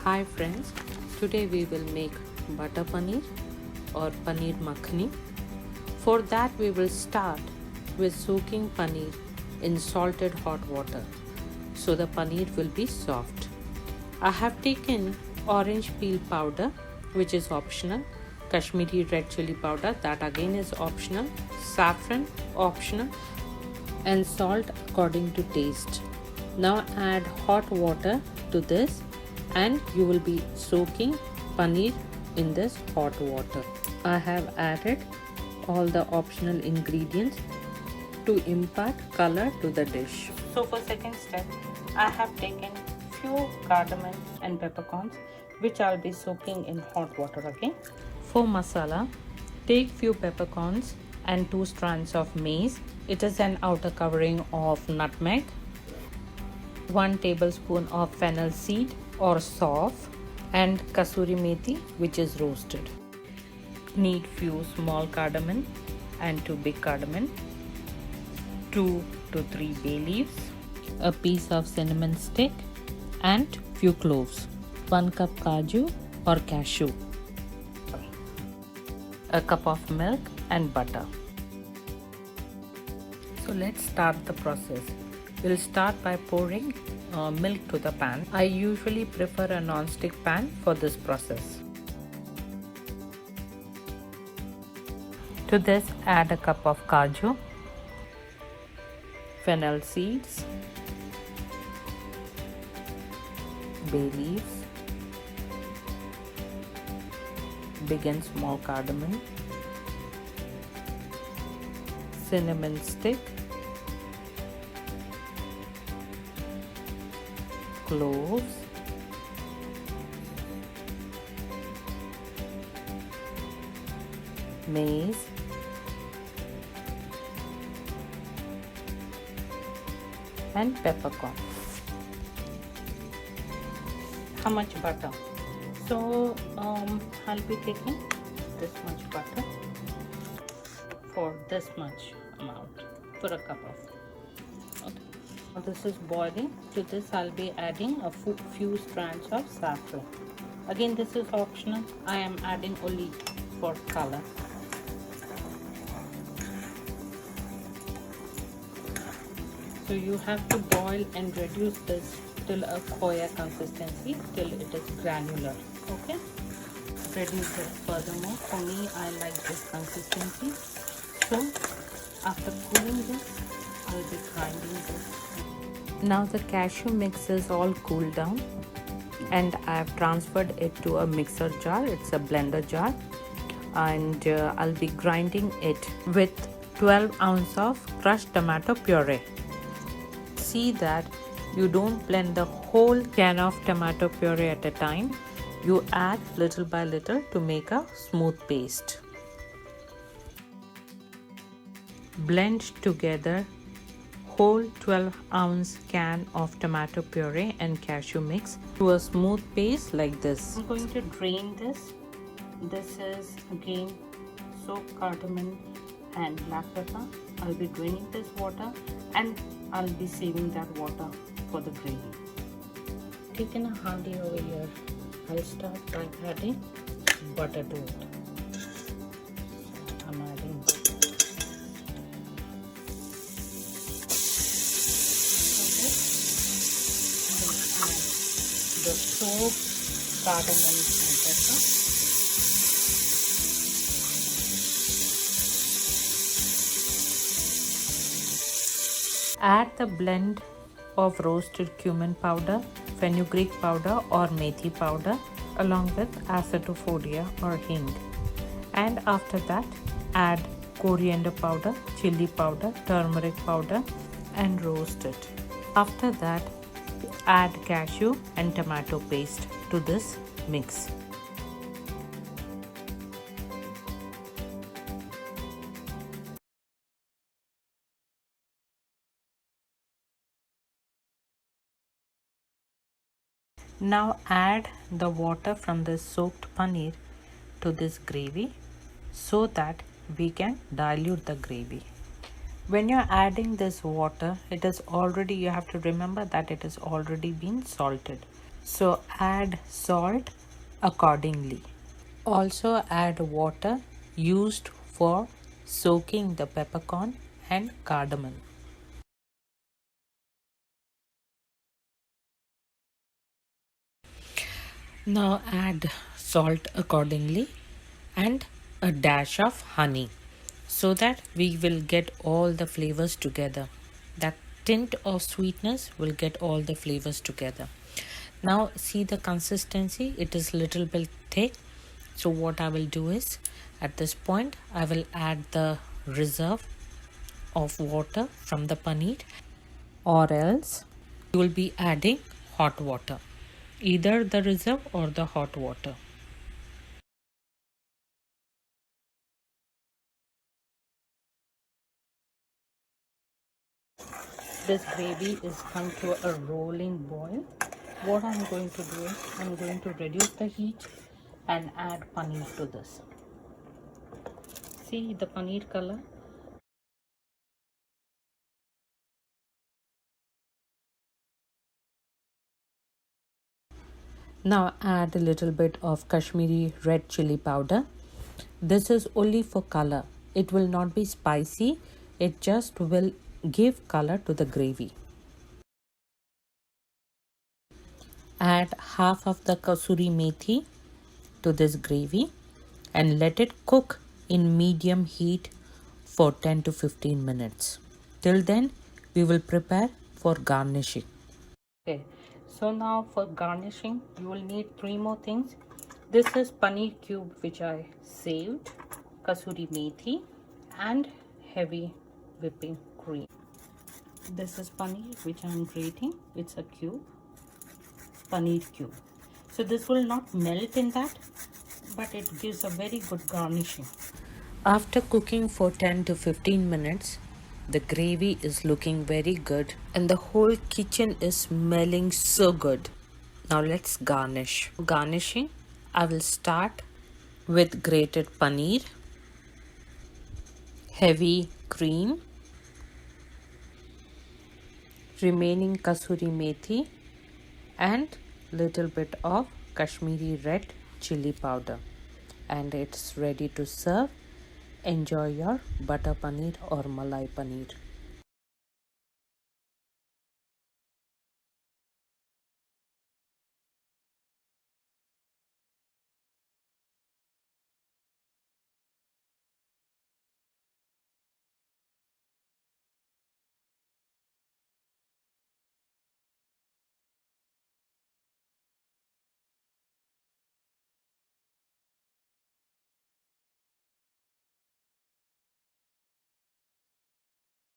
Hi friends, today we will make butter paneer or paneer makhani. For that we will start with soaking paneer in salted hot water so the paneer will be soft. I have taken orange peel powder, which is optional, Kashmiri red chili powder, that again is optional, saffron optional, and salt according to taste. Now add hot water to this and you will be soaking paneer in this hot water. I have added all the optional ingredients to impart color to the dish. So for second step, I have taken few cardamom and peppercorns which I'll be soaking in hot water again. For masala, take few peppercorns and 2 strands of mace. It is an outer covering of nutmeg, 1 tablespoon of fennel seed or sauf, and kasuri methi which is roasted. Need few small cardamom and 2 big cardamom, 2 to 3 bay leaves, a piece of cinnamon stick and few cloves, 1 cup kaju or cashew, a cup of milk and butter. So let's start the process. We'll start by pouring milk to the pan. I usually prefer a non-stick pan for this process. To this add a cup of kaju, fennel seeds, bay leaves, big and small cardamom, cinnamon stick, cloves, mace, and peppercorn. How much butter? So I'll be taking this much butter for this much amount, for a cup of. Okay. Now this is boiling. To this I'll be adding a few strands of saffron. Again, this is optional. I am adding only for color. So you have to boil and reduce this till a khoya consistency, till it is granular. Okay, reduce it furthermore. For me, I like this consistency. So after cooling this, I'll be grinding this. Now the cashew mix is all cooled down and I have transferred it to a mixer jar. It's a blender jar, and I'll be grinding it with 12 ounces of crushed tomato puree. See that you don't blend the whole can of tomato puree at a time. You add little by little to make a smooth paste. Blend together whole 12-ounce can of tomato puree and cashew mix to a smooth paste like this. I'm going to drain this. This is again soaked cardamom and black pepper. I'll be draining this water and I'll be saving that water for the gravy. Taking a handi over here, I'll start by adding butter to it. I'm adding butter. Okay. I'll add the soaked cardamom and pepper. Add the blend of roasted cumin powder, fenugreek powder or methi powder along with acetophodia or hing. And after that, add coriander powder, chili powder, turmeric powder and roast it. After that, add cashew and tomato paste to this mix. Now add the water from the soaked paneer to this gravy so that we can dilute the gravy. When you're adding this water, it is already, you have to remember that it is already been salted. So add salt accordingly. Also add water used for soaking the peppercorn and cardamom. Now add salt accordingly and a dash of honey so that we will get all the flavors together. That tint of sweetness will get all the flavors together. Now see the consistency, it is little bit thick. So what I will do is at this point I will add the reserve of water from the paneer, or else you will be adding hot water, either the reserve or the hot water. This gravy is come to a rolling boil. What I'm going to do is I'm going to reduce the heat and add paneer to this. See the paneer color. Now add a little bit of Kashmiri red chili powder. This is only for color. It will not be spicy. It just will give color to the gravy. Add half of the kasuri methi to this gravy and let it cook in medium heat for 10 to 15 minutes. Till then, we will prepare for garnishing. Okay, so now for garnishing, you will need three more things. This is paneer cube which I saved, kasuri methi, and heavy whipping cream. This is paneer which I am grating. It's a cube, paneer cube. So this will not melt in that, but it gives a very good garnishing. After cooking for 10 to 15 minutes, the gravy is looking very good and the whole kitchen is smelling so good. Now let's garnish. Garnishing, I will start with grated paneer, heavy cream, remaining kasuri methi, and little bit of Kashmiri red chili powder. And it's ready to serve. Enjoy your butter paneer or malai paneer.